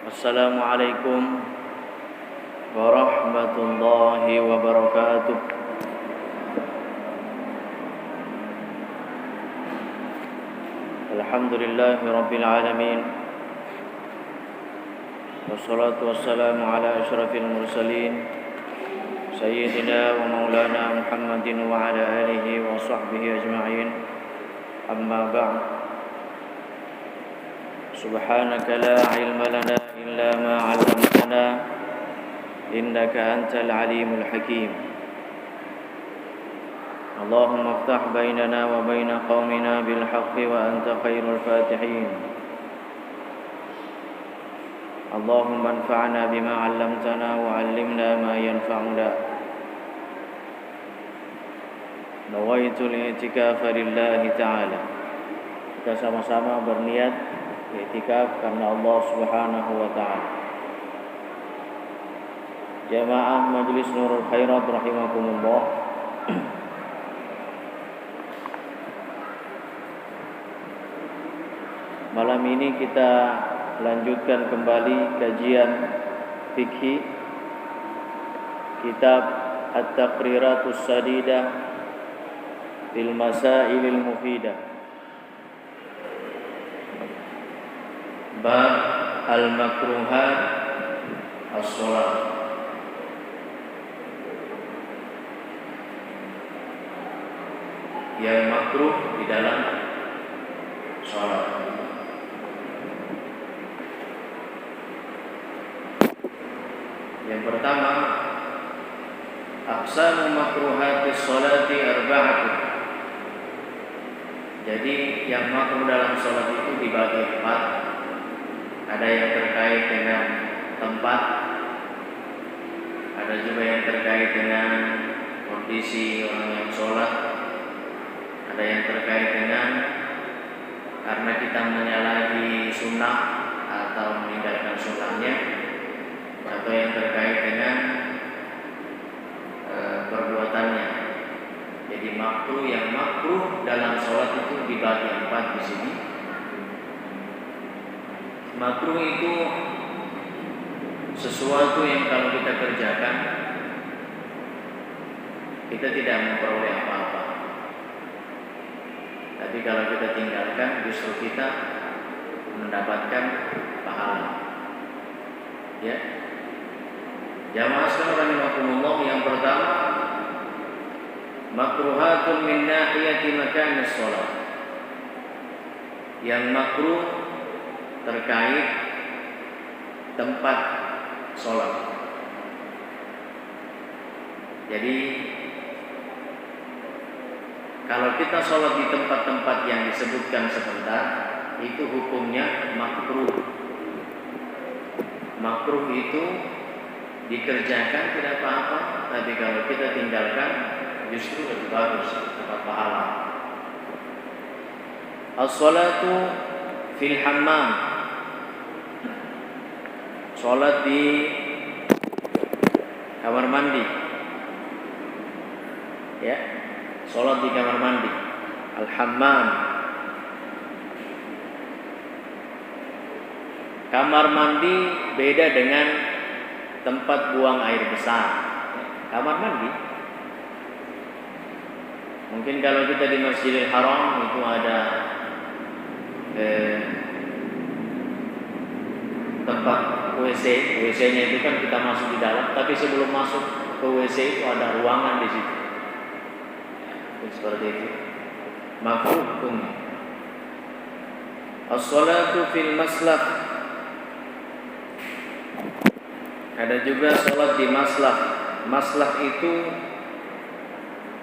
Assalamualaikum warahmatullahi wabarakatuh. Alhamdulillahi rabbil alamin. Wassalatu wassalamu ala asyrafil mursalin Sayyidina wa maulana Muhammadin wa ala alihi wa sahbihi ajma'in. Amma ba'd. Subhanaka la ilma lana illa ma 'allamtana innaka antal alimul hakim. Allahumma iftah bainana wa baina qaumina bil haqqi wa anta khairul fatihin. Allahumma anfa'na bima 'allamtana wa 'allimna ma yanfa'una. Nawaitul i'tikafa lillahi ta'ala. Kita sama-sama berniat i'tikaf karena Allah Subhanahu wa taala. Jamaah Majelis Nurul Khairat rahimakumullah. Malam ini kita lanjutkan kembali kajian fikih kitab At-Taqriratus Sadidah fil Masailil Mufidah. Bab al-makruhat as-shalah. Yang makruh di dalam salat. Yang pertama, aqsamu makruhatis sholati arba'atun. Jadi yang makruh dalam salat itu dibagi empat. Ada yang terkait dengan tempat, ada juga yang terkait dengan kondisi orang yang sholat, ada yang terkait dengan karena kita menyalahi sunnah atau meninggalkan sunnahnya, atau yang terkait dengan perbuatannya. Jadi makruh, yang makruh dalam sholat itu dibagi empat di sini. Makruh itu sesuatu yang kalau kita kerjakan kita tidak memperoleh apa-apa. Tapi kalau kita tinggalkan justru kita mendapatkan pahala. Ya. Jamaah sekalian rahimakumullah, yang pertama makruhatun min nahiyati makanis shalah. Yang makruh terkait tempat sholat. Jadi kalau kita sholat di tempat-tempat yang disebutkan sebentar, itu hukumnya makruh. Makruh itu dikerjakan tidak apa-apa, tapi kalau kita tinggalkan justru lebih bagus, dapat pahala. As-sholatu fil hammam. Sholat di kamar mandi. Ya, sholat di kamar mandi. Al-hammam. Kamar mandi beda dengan tempat buang air besar. Kamar mandi. Mungkin kalau kita di Masjidil Haram itu ada tempat WC-nya itu kan kita masuk di dalam, tapi sebelum masuk ke WC itu ada ruangan di situ. Seperti itu. Makruh hukumnya. As-shalatu fil maslah. Ada juga salat di maslah. Maslah itu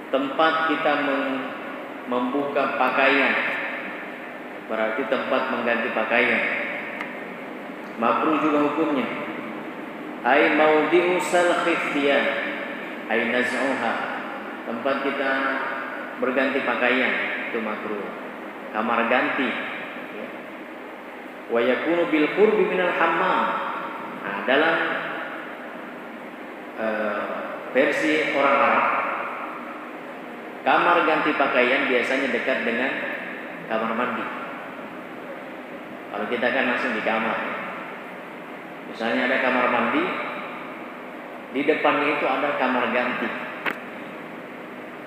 tempat kita membuka pakaian. Berarti tempat mengganti pakaian. Makruh juga hukumnya. Ai maudhi'u salkhiftiyan, ai naz'uha. Tempat kita berganti pakaian itu makruh. Kamar ganti. Wa yakunu bil qurbi minal hammam. Nah, dalam versi orang Arab, kamar ganti pakaian biasanya dekat dengan kamar mandi. Kalau kita kan langsung di kamar. Misalnya ada kamar mandi, di depannya itu ada kamar ganti.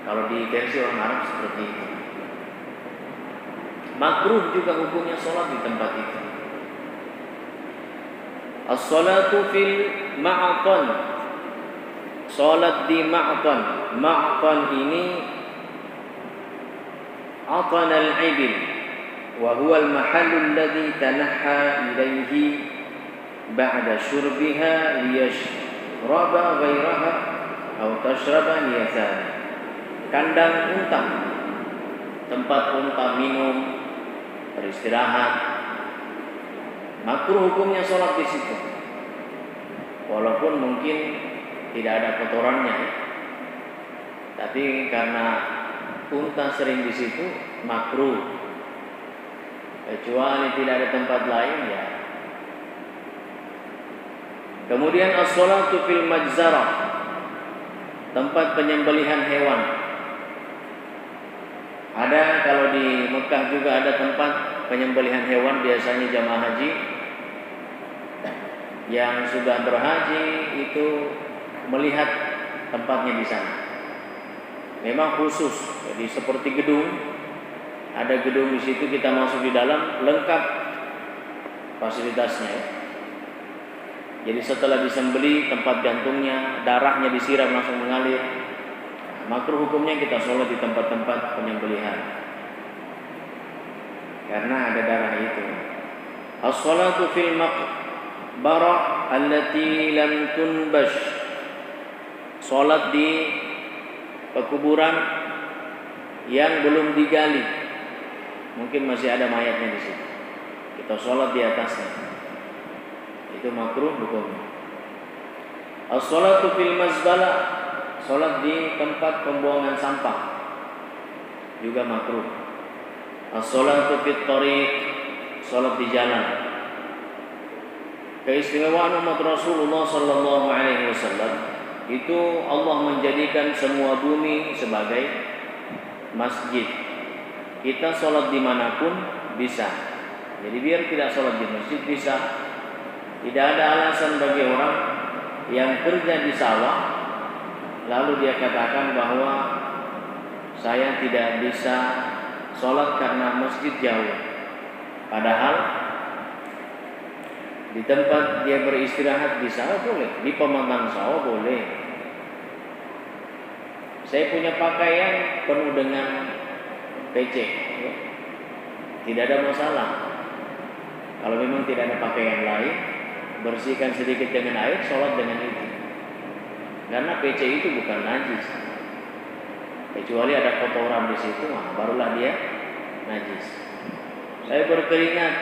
Kalau di versi orang Arab seperti itu. Makruh juga hukumnya sholat di tempat itu. As-salatu fil ma'atan. Sholat di ma'atan. Ma'atan ini atan al-ibil, wa huwa al-mahallu alladhi tanahha ilayhi ba'da syurbiha liyashraba ghairaha atau tashraba liyasani. Kandang unta, tempat unta minum, beristirahat. Makruh hukumnya sholat di situ, walaupun mungkin tidak ada kotorannya, tapi karena unta sering di situ makruh. Kecuali tidak ada tempat lain ya. Kemudian as-sholatu fil majzarah, tempat penyembelihan hewan. Ada kalau di Mekah juga ada tempat penyembelihan hewan, biasanya jamaah haji yang sudah berhaji itu melihat tempatnya di sana. Memang khusus, jadi seperti gedung, ada gedung di situ, kita masuk di dalam lengkap fasilitasnya. Jadi setelah disembeli, tempat jantungnya, darahnya disiram langsung mengalir. Makruh hukumnya kita sholat di tempat-tempat penyembelihan karena ada darah itu. As-salatu fil maqbarah allati lam tunbash, sholat di pekuburan yang belum digali, mungkin masih ada mayatnya di situ, kita sholat di atasnya, itu makruh hukumnya. As-salatu fil mazbalah, sholat di tempat pembuangan sampah juga makruh. As-salatu fit thariq, sholat di jalan. Keistimewaan umat Rasulullah sallallahu alaihi wasallam itu Allah menjadikan semua bumi sebagai masjid. Kita sholat dimanapun bisa. Jadi biar tidak sholat di masjid bisa. Tidak ada alasan bagi orang yang kerja di sawah lalu dia katakan bahwa saya tidak bisa sholat karena masjid jauh. Padahal di tempat dia beristirahat di sawah boleh, di pematang sawah boleh. Saya punya pakaian penuh dengan PC, ya. Tidak ada masalah. Kalau memang tidak ada pakaian lain, bersihkan sedikit dengan air, sholat dengan itu. Karena PC itu bukan najis, kecuali ada kotoran di situ, barulah dia najis. Saya berkeringat,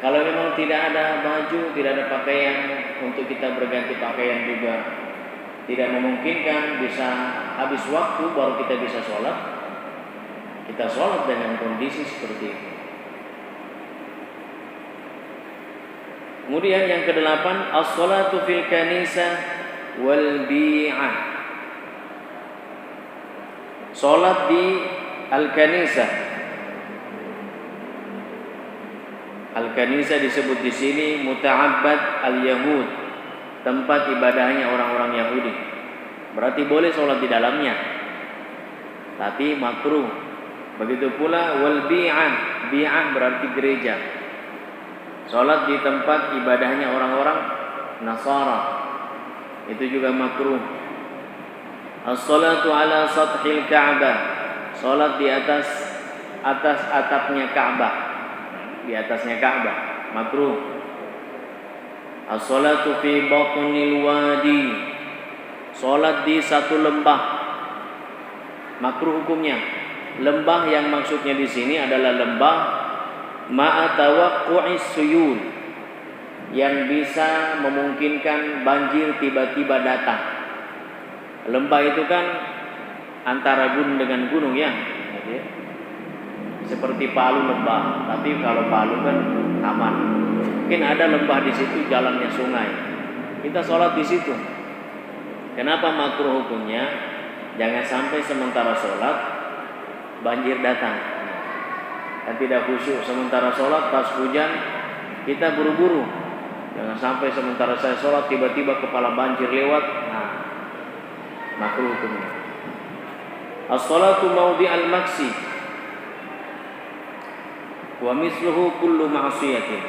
kalau memang tidak ada baju, tidak ada pakaian untuk kita berganti pakaian juga tidak memungkinkan, bisa habis waktu baru kita bisa sholat. Kita sholat dengan kondisi seperti itu. Kemudian yang kedelapan, as-sholatu fil kanisah wal bi'ah, sholat di al-kanisah. Al-kanisah disebut di sini muta'abbad al-yahud, tempat ibadahnya orang-orang Yahudi. Berarti boleh sholat di dalamnya, tapi makruh. Begitu pula wal bi'ah, bi'ah berarti gereja. Sholat di tempat ibadahnya orang-orang Nasara, itu juga makruh. As-salatu ala sathil Ka'bah, sholat di atas atapnya Ka'bah, di atasnya Ka'bah, makruh. As-salatu fi batnil wadi, sholat di satu lembah, makruh hukumnya. Lembah yang maksudnya di sini adalah lembah ma'a tawaqqu'is suyul, yang bisa memungkinkan banjir tiba-tiba datang. Lembah itu kan antara gunung dengan gunung ya, seperti Palu lembah, tapi kalau Palu kan aman. Mungkin ada lembah di situ, jalannya sungai, kita sholat di situ. Kenapa makruh hukumnya? Jangan sampai sementara sholat banjir datang dan tidak khusyuk. Sementara sholat pas hujan kita buru-buru, Jangan sampai sementara saya sholat tiba-tiba kepala banjir lewat. Nah, makruh hukumnya. As-salatu mawdi'al maksi wa misluhu kullu ma'siyatin.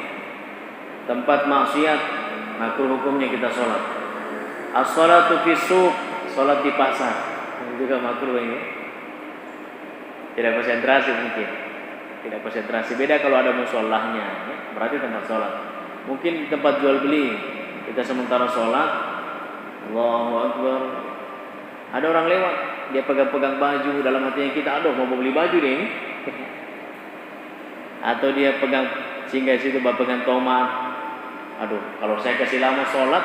Tempat maksiat makruh hukumnya kita sholat. As-salatu fi suq, sholat di pasar. Ini juga makruh ini. Tidak konsentrasi mungkin. Tidak konsentrasi. Beda kalau ada musholahnya, ya, berarti tempat sholat. Mungkin tempat jual beli, kita sementara sholat, Allahu Akbar, ada orang lewat, dia pegang-pegang baju, dalam hatinya kita, aduh mau beli baju deh ini. Atau dia pegang, sehingga situ pegang tomat. Aduh, kalau saya kasih lama sholat,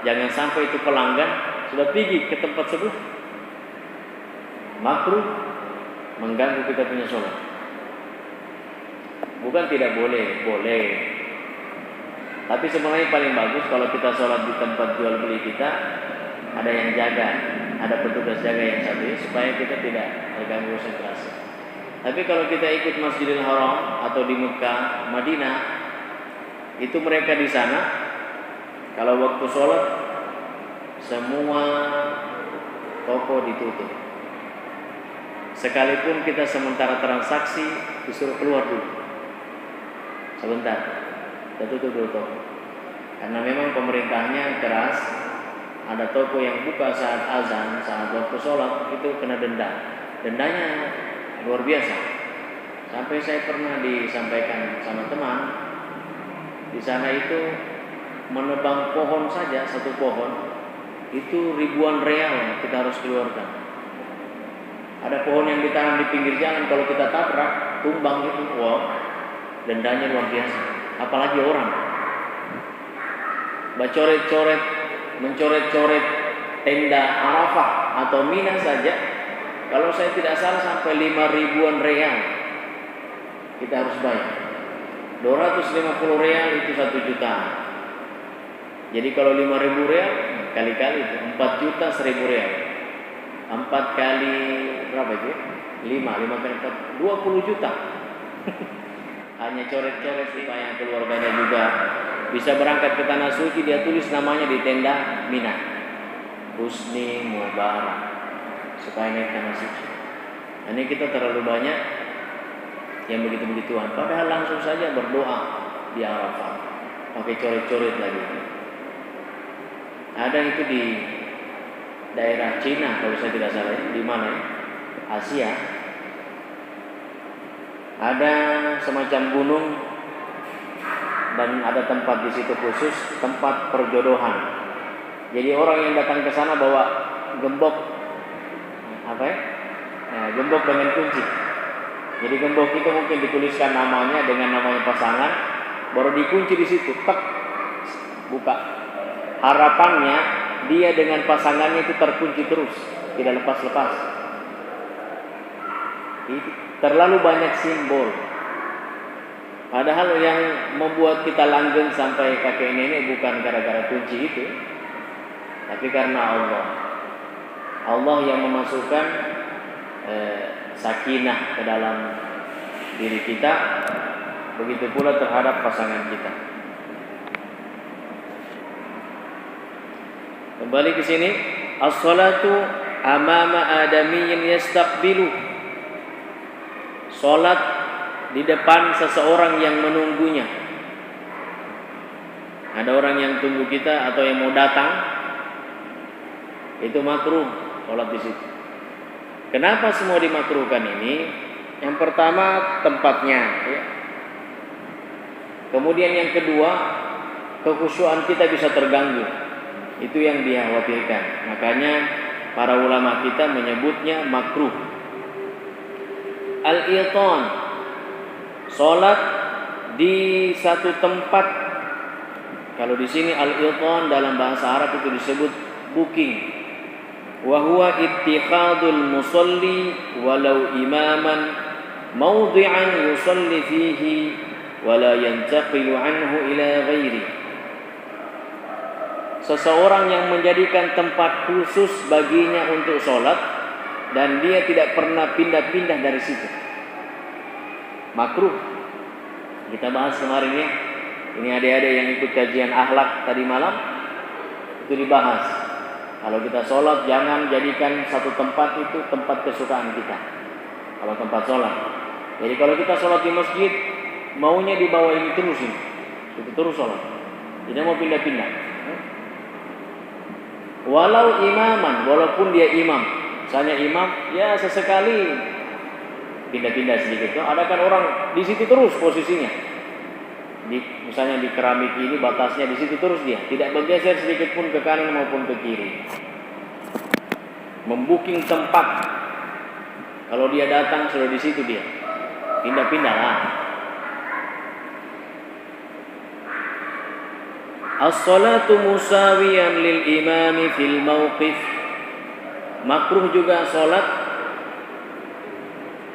jangan sampai itu pelanggan sudah pergi ke tempat sebelah. Makruh mengganggu kita punya sholat. Bukan tidak boleh, boleh. Tapi sebenarnya paling bagus kalau kita sholat di tempat jual beli kita, ada yang jaga, ada petugas jaga yang satu, supaya kita tidak terganggu konsentrasi. Tapi kalau kita ikut Masjidil Haram atau di Mekah, Madinah, itu mereka di sana, kalau waktu sholat semua toko ditutup. Sekalipun kita sementara transaksi disuruh keluar dulu. Sebentar, kita tutup dulu toko. Karena memang pemerintahnya keras. Ada toko yang buka saat azan, saat waktu sholat, itu kena denda. Dendanya luar biasa. Sampai saya pernah disampaikan sama teman, di sana itu menebang pohon saja, satu pohon itu ribuan real kita harus keluarkan. Ada pohon yang ditanam di pinggir jalan, kalau kita tabrak, tumbang gitu, wow, dendanya luar biasa. Apalagi orang mencoret-coret tenda Arafah atau Mina saja, kalau saya tidak salah sampai 5.000-an real kita harus bayar. 250 real itu 1 juta. Jadi kalau 5.000 real kali-kali itu 4 juta 1.000 real. 4 kali berapa itu? 5 kali 4, 20 juta. Hanya coret-coret supaya keluarganya juga bisa berangkat ke tanah suci. Dia tulis namanya di tenda Mina, Husni Mubarak, supaya naik tanah suci. Ini kita terlalu banyak yang begitu-begituan. Padahal langsung saja berdoa di Arafah, pakai coret-coret lagi. Ada itu di daerah Cina kalau saya tidak salah, di mana? Asia. Ada semacam gunung dan ada tempat di situ khusus, tempat perjodohan. Jadi orang yang datang ke sana bawa gembok, gembok dengan kunci. Jadi gembok itu mungkin dituliskan namanya dengan namanya pasangan, baru dikunci di situ, tek, buka. Harapannya dia dengan pasangannya itu terkunci terus, tidak lepas-lepas. Terlalu banyak simbol. Padahal yang membuat kita langgeng sampai kakek nenek bukan gara-gara kunci itu, tapi karena Allah. Allah yang memasukkan sakinah ke dalam diri kita, begitu pula terhadap pasangan kita. Kembali ke sini, as-salatu amama adamiyyin yastaqbilu. Salat di depan seseorang yang menunggunya. Ada orang yang tunggu kita atau yang mau datang, itu makruh salat di situ. Kenapa semua dimakruhkan ini? Yang pertama tempatnya, ya. Kemudian yang kedua, kekhusyuan kita bisa terganggu. Itu yang dikhawatirkan. Makanya para ulama kita menyebutnya makruh. Al-itan, salat di satu tempat. Kalau di sini al-itan dalam bahasa Arab itu disebut booking. Wa huwa ittikhadul musalli walau imaman mawdi'an yusalli fihi wa la yantaqilu anhu ila ghairi. Seseorang yang menjadikan tempat khusus baginya untuk salat dan dia tidak pernah pindah-pindah dari situ, makruh. Kita bahas kemarin ya, Ini adik-adik yang ikut kajian akhlak tadi malam, itu dibahas. Kalau kita sholat, jangan jadikan satu tempat itu tempat kesukaan kita. Kalau tempat sholat. Jadi kalau kita sholat di masjid, maunya di bawah ini terus ini. Itu terus sholat. Tidak mau pindah-pindah. Walau imaman, walaupun dia imam. Misalnya imam, ya sesekali pindah-pindah sedikit. Ada kan orang di situ terus posisinya. Misalnya di keramik ini batasnya di situ terus dia, tidak bergeser sedikit pun ke kanan maupun ke kiri. Membooking tempat. Kalau dia datang sudah di situ dia. Pindah-pindah lah. As-salatu musawiyan lil imami fil mauqif. Makruh juga salat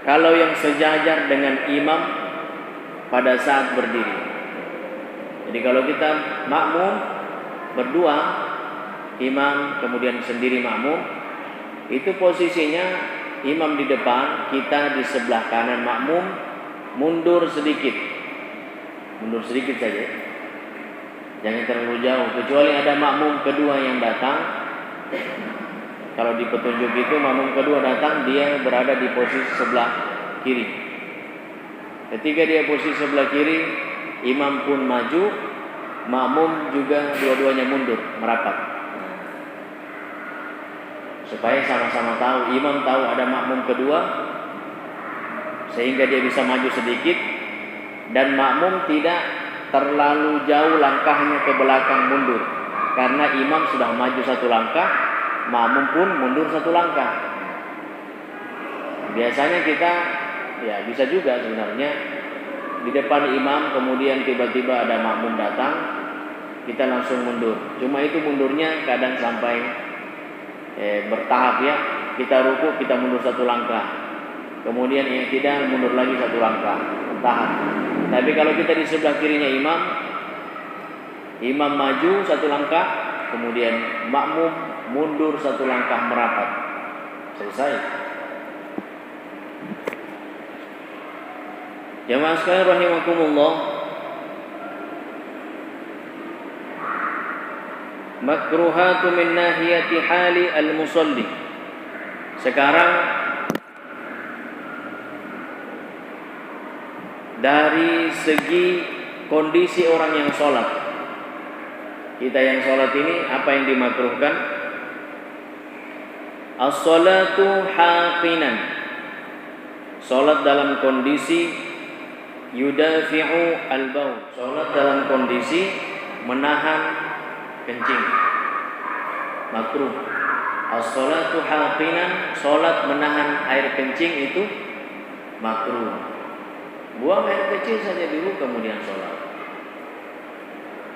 kalau yang sejajar dengan imam pada saat berdiri. Jadi kalau kita makmum berdua, imam kemudian sendiri makmum, itu posisinya imam di depan, kita di sebelah kanan makmum, mundur sedikit saja, jangan terlalu jauh, kecuali ada makmum kedua yang datang. Kalau di petunjuk itu makmum kedua datang, dia berada di posisi sebelah kiri. Ketika dia posisi sebelah kiri, imam pun maju, makmum juga dua-duanya mundur, merapat. Supaya sama-sama tahu, imam tahu ada makmum kedua, sehingga dia bisa maju sedikit, dan makmum tidak terlalu jauh langkahnya ke belakang mundur. Karena imam sudah maju satu langkah, makmum pun mundur satu langkah. Biasanya kita, ya bisa juga sebenarnya, di depan imam kemudian tiba-tiba ada makmum datang, kita langsung mundur. Cuma itu mundurnya kadang sampai bertahap ya. Kita ruku, kita mundur satu langkah. Kemudian yang tidak mundur lagi satu langkah, bertahap. Tapi kalau kita di sebelah kirinya imam maju satu langkah, kemudian makmum mundur satu langkah merapat. Selesai. Jamaah sekalian rahimakumullah, makruhatu min nahiyati hali al-musalli. Sekarang dari segi kondisi orang yang sholat, kita yang sholat ini apa yang dimakruhkan? As-salatu haqinan, sholat dalam kondisi yudafi'u al-baul, sholat dalam kondisi menahan kencing, makruh. As-salatu haqinan, sholat menahan air kencing itu makruh. Buang air kecil saja dulu kemudian sholat.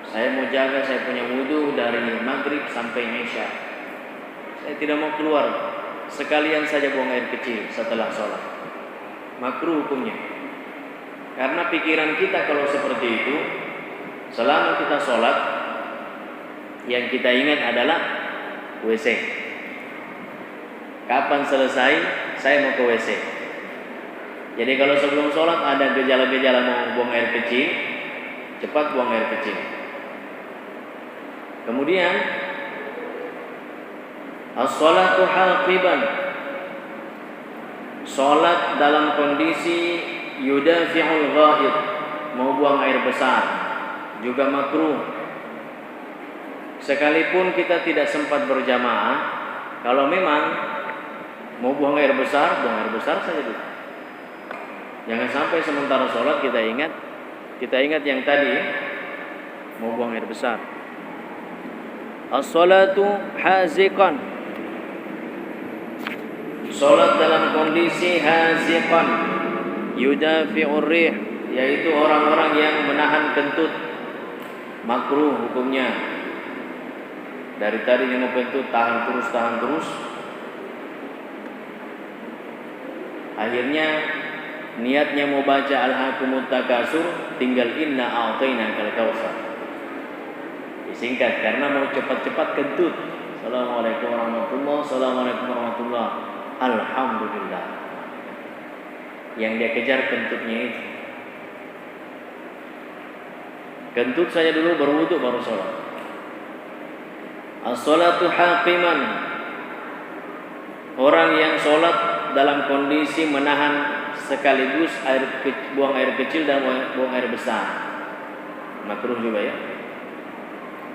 Saya mau jaga, saya punya wudu dari maghrib sampai isya, saya tidak mau keluar, sekalian saja buang air kecil setelah sholat, makruh hukumnya. Karena pikiran kita kalau seperti itu, selama kita sholat, yang kita ingat adalah WC. Kapan selesai, saya mau ke WC. Jadi kalau sebelum sholat ada gejala-gejala mau buang air kecil, cepat buang air kecil. Kemudian as-sholatu haqiban, sholat dalam kondisi yudafi'ul ghaid, mau buang air besar, juga makruh. Sekalipun kita tidak sempat berjamaah, kalau memang mau buang air besar, buang air besar saja dulu. Jangan sampai sementara sholat kita ingat yang tadi mau buang air besar. As-salatu haziqan, sholat dalam kondisi haziqan, yudafi'ur rih, yaitu orang-orang yang menahan kentut, makruh hukumnya. Dari tadi yang mau kentut tahan terus, akhirnya niatnya mau baca alhaakumut takasur, tinggal inna a'tainakal kautsar, disingkat karena mau cepat-cepat kentut. Assalamualaikum warahmatullahi wabarakatuh. Assalamualaikum warahmatullahi wabarakatuh. Alhamdulillah. Yang dia kejar kentutnya itu. Kentut saja dulu, berwudu baru sholat. As-salatu haqiman, orang yang sholat dalam kondisi menahan sekaligus buang air kecil dan buang air besar, makruh juga ya.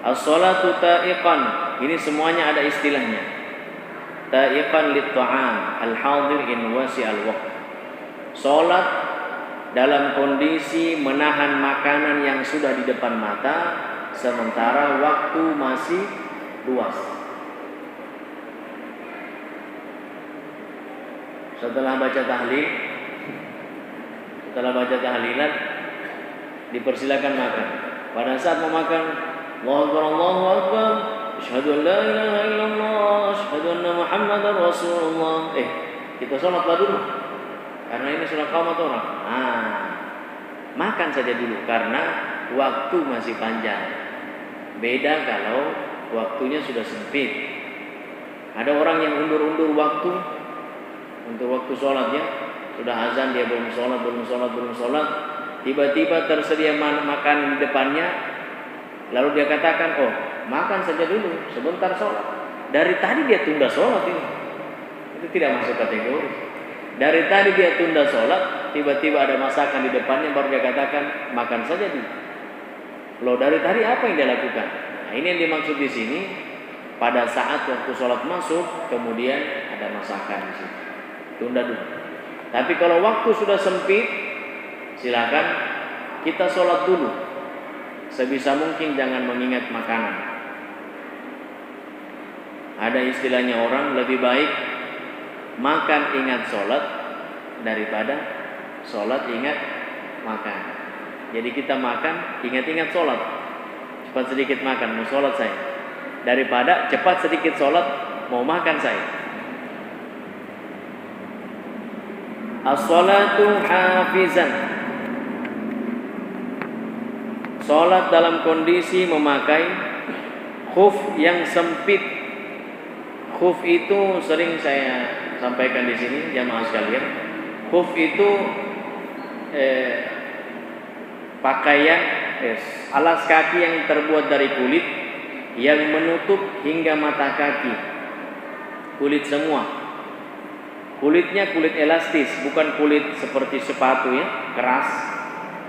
As-salatu ta'iqan, ini semuanya ada istilahnya. Ta'iqan lit-ta'am al-hadir in wasi'al waqt. Sholat dalam kondisi menahan makanan yang sudah di depan mata sementara waktu masih luas. Setelah baca tahlilan dipersilakan makan. Pada saat mau makan, Allahu Akbar, asyhadu an la ilaha illallah, asyhadu anna Muhammadar Rasulullah. Kita sholatlah dulu. Karena ini sholat kaum atau orang. Makan saja dulu karena waktu masih panjang. Beda kalau waktunya sudah sempit. Ada orang yang undur-undur waktu untuk waktu sholatnya, sudah azan dia belum sholat. Tiba-tiba tersedia makan di depannya, lalu dia katakan, makan saja dulu, sebentar sholat. Dari tadi dia tunda sholat ini. Itu tidak masuk kategori. Dari tadi dia tunda sholat, tiba-tiba ada masakan di depannya, baru dia katakan makan saja dulu. Loh, dari tadi apa yang dia lakukan? Nah, ini yang dimaksud di sini. Pada saat waktu sholat masuk, kemudian ada masakan di sini, tunda dulu. Tapi kalau waktu sudah sempit, silakan kita sholat dulu. Sebisa mungkin jangan mengingat makanan. Ada istilahnya orang lebih baik makan ingat sholat daripada sholat ingat makan. Jadi kita makan ingat-ingat sholat, cepat sedikit makan, mau sholat saya, daripada cepat sedikit sholat, mau makan saya. As-salatu hafizan, sholat dalam kondisi memakai khuf yang sempit. Khuf itu sering saya sampaikan di sini, jamaah sekalian. Khuf itu pakaian alas kaki yang terbuat dari kulit yang menutup hingga mata kaki. Kulit semua. Kulitnya kulit elastis, bukan kulit seperti sepatu ya, keras.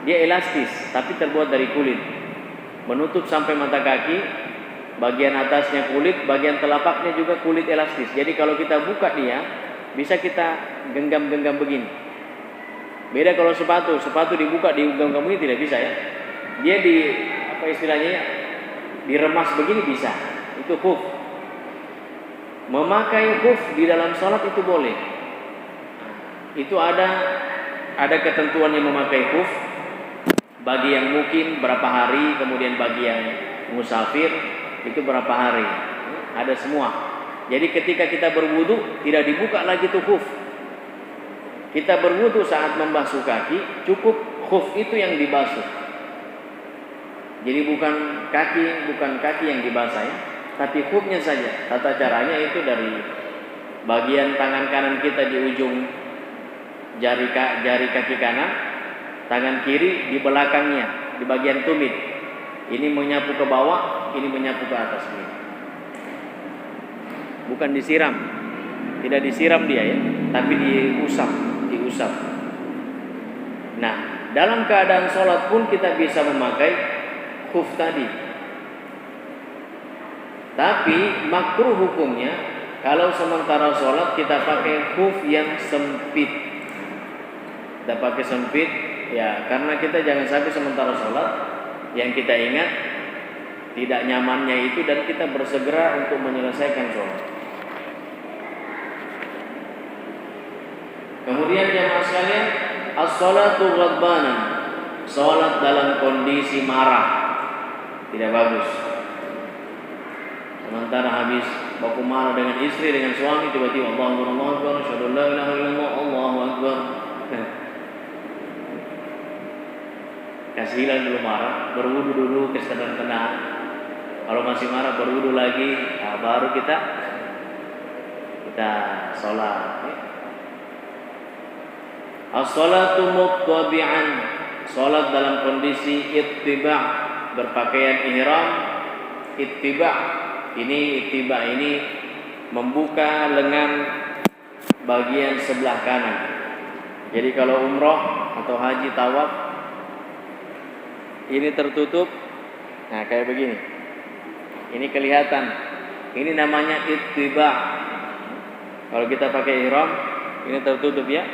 Dia elastis, tapi terbuat dari kulit. Menutup sampai mata kaki. Bagian atasnya kulit, bagian telapaknya juga kulit elastis. Jadi kalau kita buka dia, bisa kita genggam-genggam begini. Beda kalau sepatu dibuka, digenggam begini tidak bisa ya. Dia diremas begini bisa. Itu khuf. Memakai khuf di dalam sholat itu boleh. Itu ada ketentuan yang memakai khuf. Bagi yang mukim berapa hari, kemudian bagi yang musafir itu berapa hari. Ada semua. Jadi ketika kita berwudu tidak dibuka lagi tuh khuf. Kita berwudu saat membasuh kaki, cukup khuf itu yang dibasuh. Jadi bukan kaki yang dibasuh ya, tapi khufnya saja. Tata caranya itu dari bagian tangan kanan kita di ujung jari kaki kanan, tangan kiri di belakangnya, di bagian tumit. Ini menyapu ke bawah, ini menyapu ke atas ini. Bukan disiram. Tidak disiram dia ya, tapi diusap. Nah, dalam keadaan sholat pun kita bisa memakai khuf tadi. Tapi makruh hukumnya kalau sementara sholat kita pakai khuf yang sempit. Kita pakai sempit ya, karena kita jangan sampai sementara sholat yang kita ingat tidak nyamannya itu dan kita bersegera untuk menyelesaikan sholat. Kemudian jamaah sekalian, as-salatu ghadbanan, sholat dalam kondisi marah tidak bagus. Sementara habis baku marah dengan istri, dengan suami, tiba-tiba Allahu Akbar, asyhadu an la ilaha illallah, Allahu Akbar. Kasih hilang dulu marah, berwudu dulu ketenang-tenang. Kalau masih marah berwudu lagi, baru kita sholat. As-salatu muttabi'an, sholat dalam kondisi ittiba', berpakaian ihram, ittiba. Ittiba ini membuka lengan bagian sebelah kanan. Jadi kalau umroh atau haji tawaf ini tertutup, nah kayak begini. Ini kelihatan. Ini namanya ittiba. Kalau kita pakai ihram, ini tertutup ya.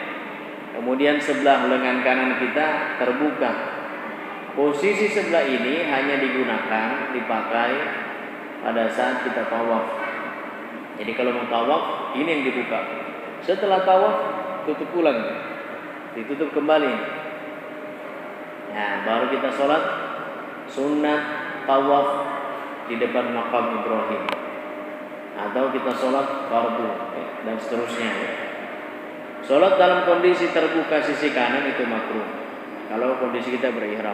Kemudian sebelah lengan kanan kita terbuka. Posisi sebelah ini hanya digunakan, dipakai pada saat kita tawaf. Jadi kalau mau tawaf, ini yang dibuka. Setelah tawaf, tutup ulang, ditutup kembali. Nah, baru kita sholat sunnah tawaf di depan makam Ibrahim, atau kita sholat fardu dan seterusnya. Sholat dalam kondisi terbuka sisi kanan itu makruh kalau kondisi kita berihram.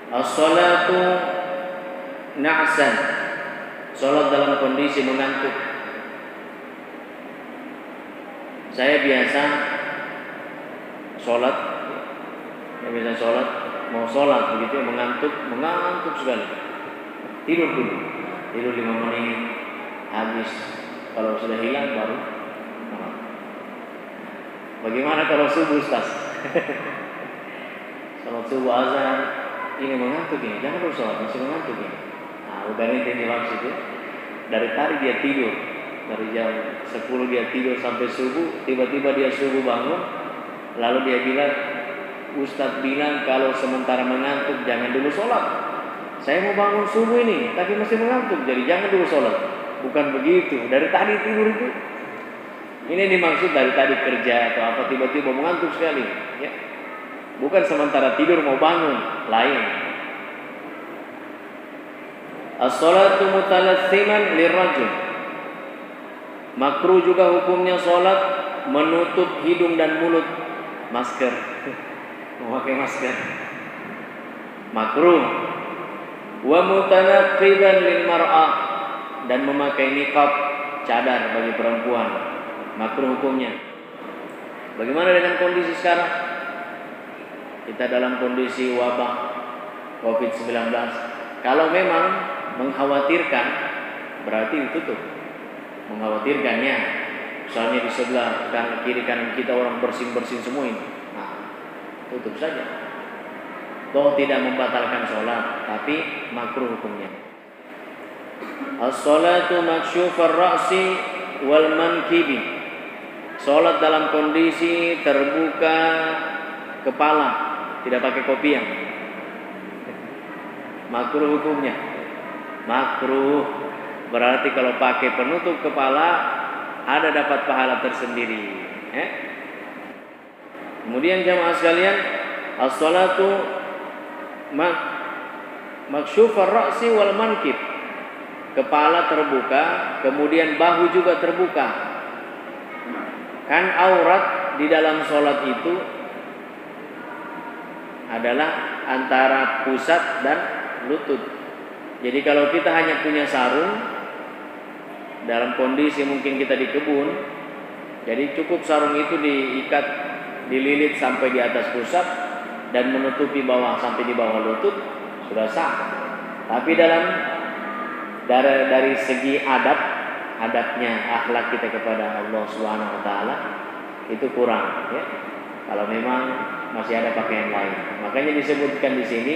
As-salatu na'san, sholat dalam kondisi mengantuk. Saya biasa sholat, mau sholat begitu mengantuk sekali. Tidur 5 menit, habis. Kalau sudah hilang baru. Bagaimana kalau subuh, Ustaz? Salat subuh azan, ini mengantuk ini, jangan terus sholat, masih mengantuk ini. Nah, udah ini jelas itu. Dari tadi dia tidur, dari jam 10 dia tidur sampai subuh, tiba-tiba dia subuh bangun, lalu dia bilang, Ustaz bilang kalau sementara mengantuk jangan dulu sholat. Saya mau bangun subuh ini, tapi masih mengantuk, jadi jangan dulu sholat. Bukan begitu, dari tadi tidur itu. Ini dimaksud dari tadi kerja atau apa tiba-tiba mengantuk sekali, ya. Bukan sementara tidur mau bangun, lain. As-salatu mutalassiman lirrajul. Makruh juga hukumnya sholat menutup hidung dan mulut, masker. Memakai masker makruh. Wa mutanaqqiban lil mar'ah, dan memakai niqab, cadar bagi perempuan, makruh hukumnya. Bagaimana dengan kondisi sekarang? Kita dalam kondisi wabah COVID-19. Kalau memang mengkhawatirkan, berarti ditutup. Mengkhawatirkannya, misalnya di sebelah kiri kanan kita orang bersin-bersin semua ini, tutup saja. Toh tidak membatalkan sholat, tapi makruh hukumnya. As-salatu maksyufar ra'si wal mankibi. Sholat dalam kondisi terbuka kepala, tidak pakai kopiah. Makruh hukumnya. Makruh berarti kalau pakai penutup kepala ada dapat pahala tersendiri. Kemudian jamaah sekalian, as-salatu maksyufar ra'si wal mankib. Kepala terbuka, kemudian bahu juga terbuka. Kan aurat di dalam sholat itu adalah antara pusat dan lutut. Jadi kalau kita hanya punya sarung, dalam kondisi mungkin kita di kebun, jadi cukup sarung itu diikat, dililit sampai di atas pusat dan menutupi bawah sampai di bawah lutut, sudah sah. Tapi dari segi adabnya, akhlak kita kepada Allah Subhanahu wa taala itu kurang, ya. Kalau memang masih ada pakaian lain. Makanya disebutkan di sini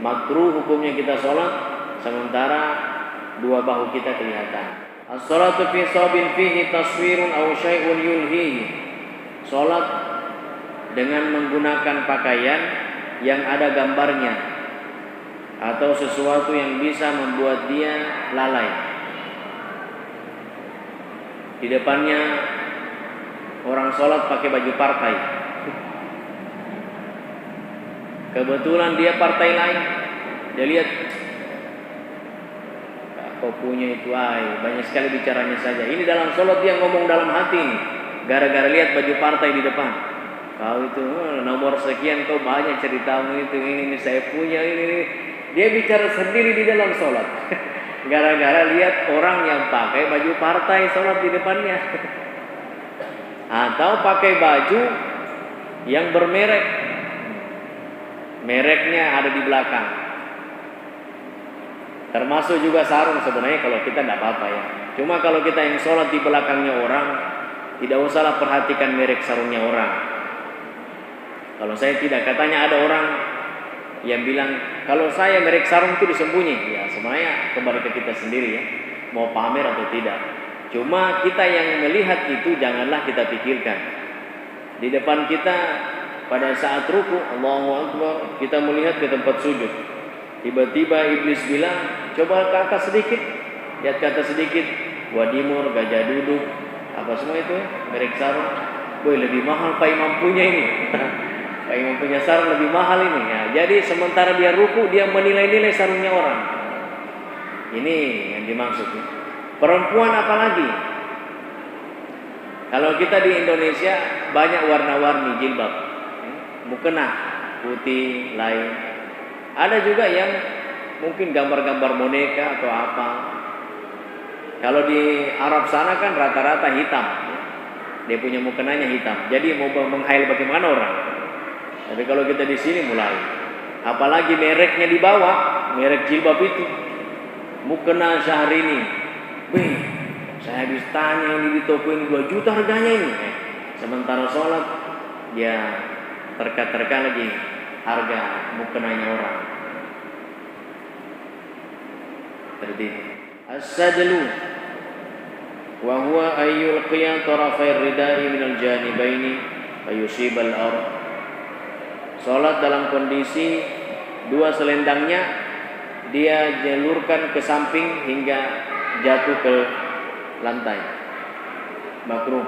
makruh hukumnya kita sholat sementara dua bahu kita kelihatan. As-salatu fi sabin fihi taswirun aw syai'un yulhihi. Salat dengan menggunakan pakaian yang ada gambarnya atau sesuatu yang bisa membuat dia lalai. Di depannya orang sholat pakai baju partai, kebetulan dia partai lain, dia lihat kau punya itu, banyak sekali bicaranya saja. Ini dalam sholat dia ngomong dalam hati nih, gara-gara lihat baju partai di depan. Kau itu nomor sekian, kau banyak ceritamu itu, ini saya punya ini. Dia bicara sendiri di dalam sholat, gara-gara lihat orang yang pakai baju partai sholat di depannya, atau pakai baju yang bermerek, mereknya ada di belakang. Termasuk juga sarung sebenarnya kalau kita tidak apa-apa ya. Cuma kalau kita yang sholat di belakangnya orang, tidak usahlah perhatikan merek sarungnya orang. Kalau saya tidak, katanya ada orang yang bilang kalau saya merek sarung itu disembunyi. Ya sebenarnya kembali ke kita sendiri ya, mau pamer atau tidak. Cuma kita yang melihat itu janganlah kita pikirkan. Di depan kita pada saat ruku, Allahu Akbar, kita melihat ke tempat sujud. Tiba-tiba iblis bilang, coba ke atas sedikit, lihat ke atas sedikit, wadimur, gajah duduk, apa semua itu, merek sarung. Boy, lebih mahal Pak Imam punya ini. Pak Imam punya sarung lebih mahal ini. Ya, jadi sementara dia ruku, dia menilai-nilai sarungnya orang. Ini yang dimaksud. Ya. Perempuan apalagi? Kalau kita di Indonesia banyak warna-warni jilbab, mukena, putih, lain. Ada juga yang mungkin gambar-gambar boneka atau apa. Kalau di Arab sana kan rata-rata hitam. Dia punya mukenanya hitam. Jadi mau menghail bagaimana orang. Tapi kalau kita di sini mulai. Apalagi mereknya di bawah, merek jilbab itu. Mukena Syahrini. Wih, saya habis tanya ini di toko ini 2 juta harganya ini. Sementara sholat dia terka-terka lagi harga mukenanya orang. Seperti itu. As-sadlu wa huwa ayyul qiyam tarafai ridai minal janibaini fayusibal ard. Salat dalam kondisi 2 selendangnya dia jalurkan ke samping hingga jatuh ke lantai. Makruh.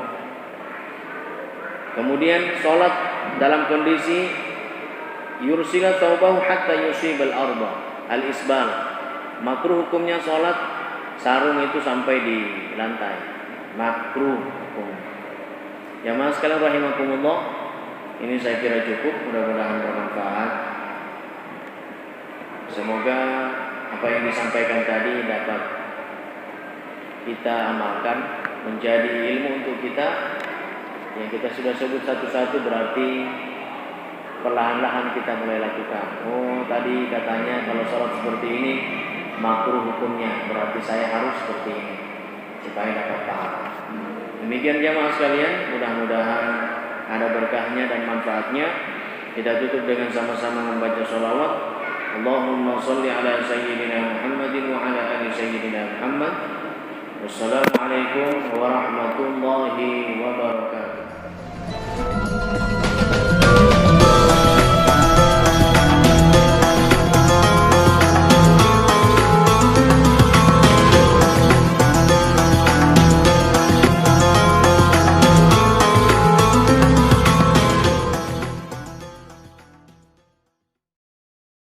Kemudian salat dalam kondisi yursila thawbahu hatta yusibal arda. Al-isbal. Makruh hukumnya salat sarung itu sampai di lantai. Makruh hukum. Ya mas sekalian rahimakumullah, ini saya kira cukup, mudah-mudahan bermanfaat. Semoga apa yang disampaikan tadi dapat kita amalkan, menjadi ilmu untuk kita. Yang kita sudah sebut satu-satu berarti perlahan-lahan kita mulai lakukan. Oh tadi katanya kalau sholat seperti ini makruh hukumnya, berarti saya harus seperti ini supaya dapat paham. Demikian jamaah sekalian, mudah-mudahan ada berkahnya dan manfaatnya. Kita tutup dengan sama-sama membaca sholawat. Allahumma salli ala sayyidina Muhammadin wa ala ali sayyidina Muhammad. Wassalamualaikum warahmatullahi wabarakatuh.